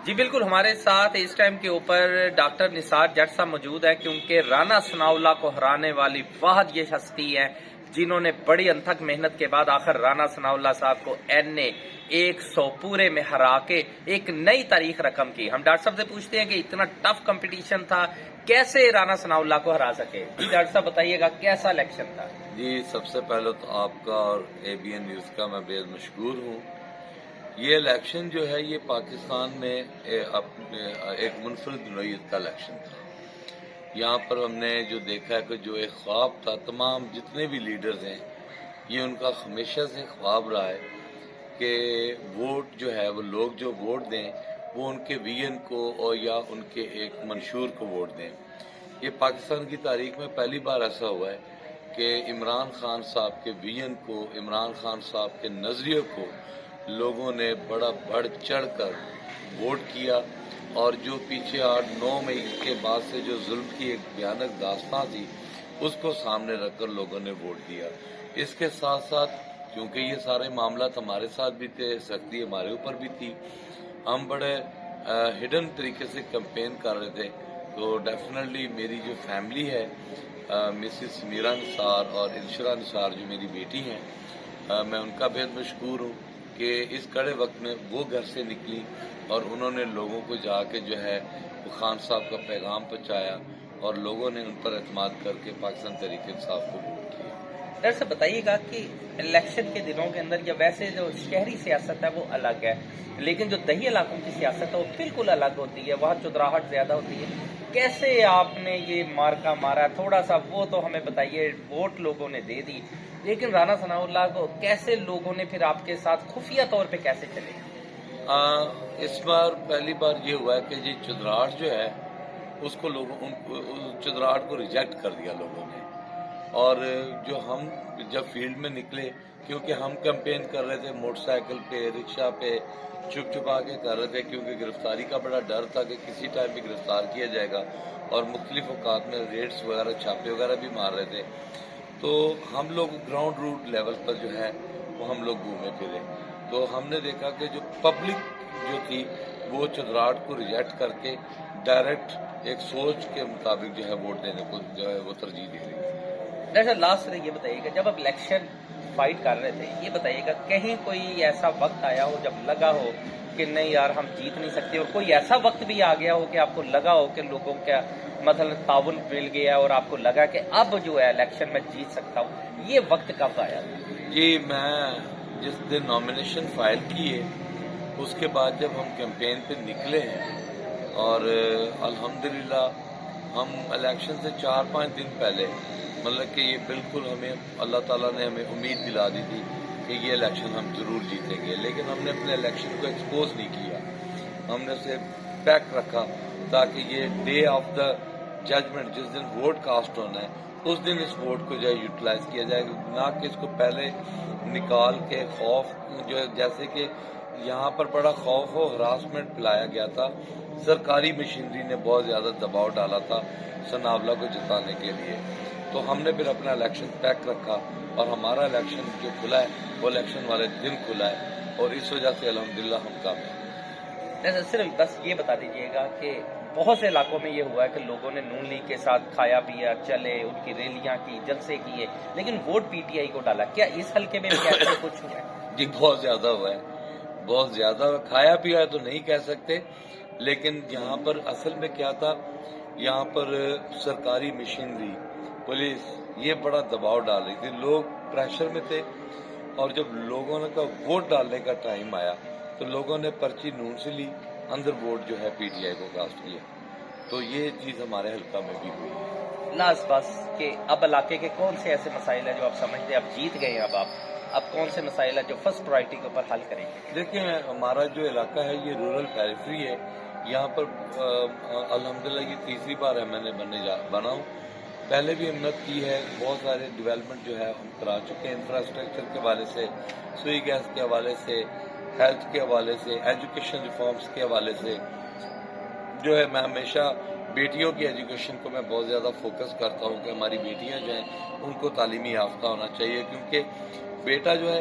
جی بالکل، ہمارے ساتھ اس ٹائم کے اوپر ڈاکٹر نثار جٹ صاحب موجود ہیں، کیونکہ رانا ثناءاللہ کو ہرانے والی واحد یہ ہستی ہے جنہوں نے بڑی انتھک محنت کے بعد آخر رانا ثناءاللہ صاحب کو NA 100 پورے میں ہرا کے ایک نئی تاریخ رقم کی۔ ہم ڈاکٹر صاحب سے پوچھتے ہیں کہ اتنا ٹف کمپٹیشن تھا، کیسے رانا ثناءاللہ کو ہرا سکے؟ جی ڈاکٹر صاحب بتائیے گا کیسا الیکشن تھا؟ جی سب سے پہلے تو آپ کا اور ABN نیوز کا میں بے حد مشکور ہوں۔ یہ الیکشن جو ہے یہ پاکستان میں ایک منفرد نوعیت کا الیکشن تھا۔ یہاں پر ہم نے جو دیکھا ہے کہ جو ایک خواب تھا، تمام جتنے بھی لیڈرز ہیں یہ ان کا ہمیشہ سے خواب رہا ہے کہ ووٹ جو ہے وہ لوگ جو ووٹ دیں وہ ان کے ویژن کو اور یا ان کے ایک منشور کو ووٹ دیں۔ یہ پاکستان کی تاریخ میں پہلی بار ایسا ہوا ہے کہ عمران خان صاحب کے ویژن کو، عمران خان صاحب کے نظریے کو لوگوں نے بڑا بڑھ چڑھ کر ووٹ کیا، اور جو پیچھے 8-9 مئی کے بعد سے جو ظلم کی ایک بھیانک داستان تھی اس کو سامنے رکھ کر لوگوں نے ووٹ دیا۔ اس کے ساتھ ساتھ کیونکہ یہ سارے معاملات ہمارے ساتھ بھی تھے، سختی ہمارے اوپر بھی تھی، ہم بڑے ہڈن طریقے سے کیمپین کر رہے تھے، تو ڈیفینیٹلی میری جو فیملی ہے، مسز سمیرہ نثار اور انشرا نثار جو میری بیٹی ہیں، میں ان کا بہت مشکور ہوں کہ اس کڑے وقت میں وہ گھر سے نکلی اور انہوں نے لوگوں کو جا کے جو ہے وہ خان صاحب کا پیغام پہنچایا، اور لوگوں نے ان پر اعتماد کر کے پاکستان تحریک انصاف کو ووٹ کیا۔ ڈاکٹر صاحب بتائیے گا کہ الیکشن کے دنوں کے اندر یا ویسے جو شہری سیاست ہے وہ الگ ہے، لیکن جو دیہی علاقوں کی سیاست ہے وہ بالکل الگ ہوتی ہے، وہاں چودراہٹ زیادہ ہوتی ہے۔ کیسے آپ نے یہ مارکا مارا؟ تھوڑا سا وہ تو ہمیں بتائیے۔ ووٹ لوگوں نے دے دی، لیکن رانا ثناءاللہ کو کیسے لوگوں نے پھر آپ کے ساتھ خفیہ طور پہ کیسے چلے؟ اس بار پہلی بار یہ ہوا ہے کہ یہ چودراہٹ جو ہے اس کو چودراہٹ کو ریجیکٹ کر دیا لوگوں نے، اور جو ہم جب فیلڈ میں نکلے، کیونکہ ہم کیمپین کر رہے تھے موٹر سائیکل پہ، رکشہ پہ، چھپ چھپا کے کر رہے تھے، کیونکہ گرفتاری کا بڑا ڈر تھا کہ کسی ٹائم بھی گرفتار کیا جائے گا، اور مختلف اوقات میں ریڈز وغیرہ، چھاپے وغیرہ بھی مار رہے تھے، تو ہم لوگ گراؤنڈ روٹ لیول پر جو ہے وہ ہم لوگ گھومے پھرے، تو ہم نے دیکھا کہ جو پبلک جو تھی وہ چودراہٹ کو ریجیکٹ کر کے ڈائریکٹ ایک سوچ کے مطابق جو ہے ووٹ دینے کو جو ہے وہ ترجیح دے رہی تھی۔ ڈاکٹر لاسٹ یہ بتائیے گا، جب آپ الیکشن فائٹ کر رہے تھے، یہ بتائیے گا کہیں کوئی ایسا وقت آیا ہو جب لگا ہو کہ نہیں یار ہم جیت نہیں سکتے، اور کوئی ایسا وقت بھی آ گیا ہو کہ آپ کو لگا ہو کہ لوگوں کا مثلا تعاون مل گیا اور آپ کو لگا کہ اب جو ہے الیکشن میں جیت سکتا ہوں، یہ وقت کب آیا تھا؟ جی میں جس دن نامینیشن فائل کی ہے اس کے بعد جب ہم کیمپین پہ نکلے ہیں، اور الحمدللہ ہم الیکشن سے 4-5 دن پہلے، مطلب کہ یہ بالکل ہمیں اللہ تعالیٰ نے ہمیں امید دلا دی تھی کہ یہ الیکشن ہم ضرور جیتیں گے، لیکن ہم نے اپنے الیکشن کو ایکسپوز نہیں کیا، ہم نے اسے پیک رکھا تاکہ یہ ڈے آف دا ججمنٹ، جس دن ووٹ کاسٹ ہونا ہے اس دن اس ووٹ کو جو ہے یوٹیلائز کیا جائے گا، نہ کہ اس کو پہلے نکال کے خوف جو ہے، جیسے کہ یہاں پر بڑا خوف و ہراسمنٹ پلایا گیا تھا، سرکاری مشینری نے بہت زیادہ دباؤ ڈالا تھا ثناءاللہ کو جتانے کے لیے، تو ہم نے پھر اپنا الیکشن پیک رکھا، اور ہمارا الیکشن جو کھلا ہے وہ الیکشن والے دن کھلا ہے، اور اس وجہ سے الحمدللہ ہم کامیاب ہیں۔ صرف بس یہ بتا دیجیے گا کہ بہت سے علاقوں میں یہ ہوا ہے کہ لوگوں نے نون لیگ کے ساتھ کھایا پیا، چلے، ان کی ریلیاں کی، جلسے کیے، لیکن ووٹ PTI کو ڈالا، کیا اس حلقے میں بھی ایسا کچھ ہوا ہے؟ جی بہت زیادہ ہوا ہے، بہت زیادہ کھایا پیا ہے تو نہیں کہہ سکتے، لیکن یہاں پر اصل میں کیا تھا، یہاں پر سرکاری مشینری، پولیس یہ بڑا دباؤ ڈال رہی تھی، لوگ پریشر میں تھے، اور جب لوگوں نے کا ووٹ ڈالنے کا ٹائم آیا تو لوگوں نے پرچی نون سے لی، اندر ووٹ جو ہے PTI کو کاسٹ کیا، تو یہ چیز ہمارے حلقہ میں بھی ہوئی ہے۔ لاسٹ بس کہ اب علاقے کے کون سے ایسے مسائل ہیں جو آپ سمجھتے ہیں اب جیت گئے ہیں، اب کون سے مسائل ہیں جو فرسٹ پرائرٹی کے اوپر حل کریں گے؟ دیکھیں ہمارا جو علاقہ ہے یہ رورل پیریفری ہے، یہاں پر الحمدللہ یہ تیسری بار ہے میں نے بنا ہوں، پہلے بھی ہمت کی ہے، بہت سارے ڈیولپمنٹ جو ہے ہم کرا چکے ہیں، انفراسٹرکچر کے حوالے سے، سوئی گیس کے حوالے سے، ہیلتھ کے حوالے سے، ایجوکیشن ریفارمز کے حوالے سے، جو ہے میں ہمیشہ بیٹیوں کی ایجوکیشن کو میں بہت زیادہ فوکس کرتا ہوں کہ ہماری بیٹیاں جو ہیں ان کو تعلیمی یافتہ ہونا چاہیے، کیونکہ بیٹا جو ہے